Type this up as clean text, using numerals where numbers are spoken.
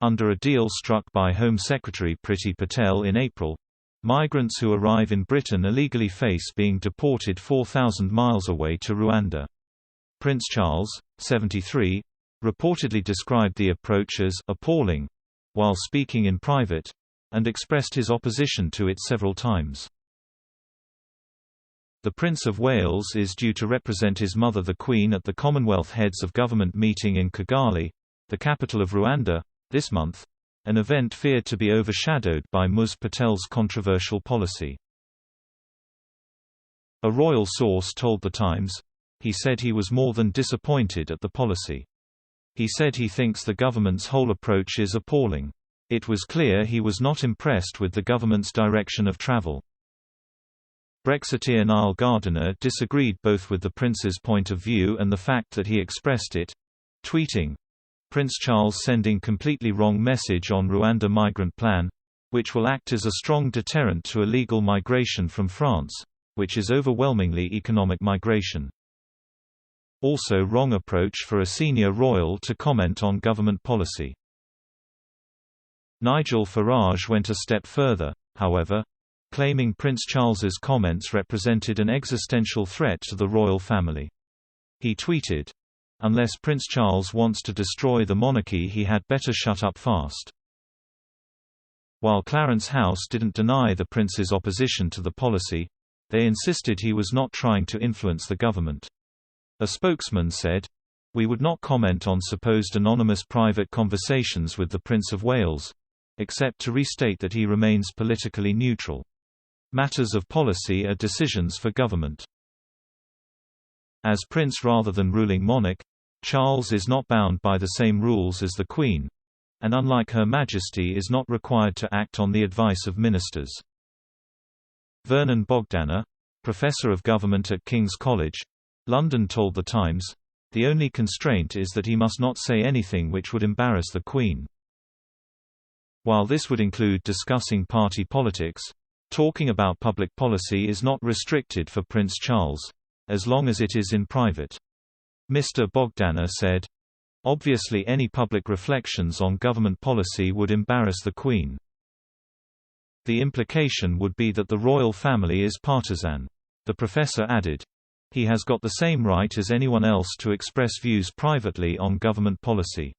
Under a deal struck by Home Secretary Priti Patel in April, migrants who arrive in Britain illegally face being deported 4,000 miles away to Rwanda. Prince Charles, 73, reportedly described the approach as appalling while speaking in private, and expressed his opposition to it several times. The Prince of Wales is due to represent his mother the Queen at the Commonwealth Heads of Government meeting in Kigali, the capital of Rwanda, this month, an event feared to be overshadowed by Ms Patel's controversial policy. A royal source told The Times, he said he was more than disappointed at the policy. He said he thinks the government's whole approach is appalling. It was clear he was not impressed with the government's direction of travel. Brexiteer Niall Gardiner disagreed both with the Prince's point of view and the fact that he expressed it, tweeting, "Prince Charles sending completely wrong message on Rwanda migrant plan, which will act as a strong deterrent to illegal migration from France, which is overwhelmingly economic migration." Also wrong approach for a senior royal to comment on government policy. Nigel Farage went a step further, however, claiming Prince Charles's comments represented an existential threat to the royal family. He tweeted, "Unless Prince Charles wants to destroy the monarchy, he had better shut up fast." While Clarence House didn't deny the prince's opposition to the policy, they insisted he was not trying to influence the government. A spokesman said, "We would not comment on supposed anonymous private conversations with the Prince of Wales, except to restate that he remains politically neutral. Matters of policy are decisions for government." As prince rather than ruling monarch, Charles is not bound by the same rules as the Queen, and unlike Her Majesty is not required to act on the advice of ministers. Vernon Bogdanor, Professor of Government at King's College, London told The Times, "The only constraint is that he must not say anything which would embarrass the Queen." While this would include discussing party politics, talking about public policy is not restricted for Prince Charles, as long as it is in private. Mr. Bogdanor said, "Obviously any public reflections on government policy would embarrass the Queen. The implication would be that the royal family is partisan." The professor added, "He has got the same right as anyone else to express views privately on government policy."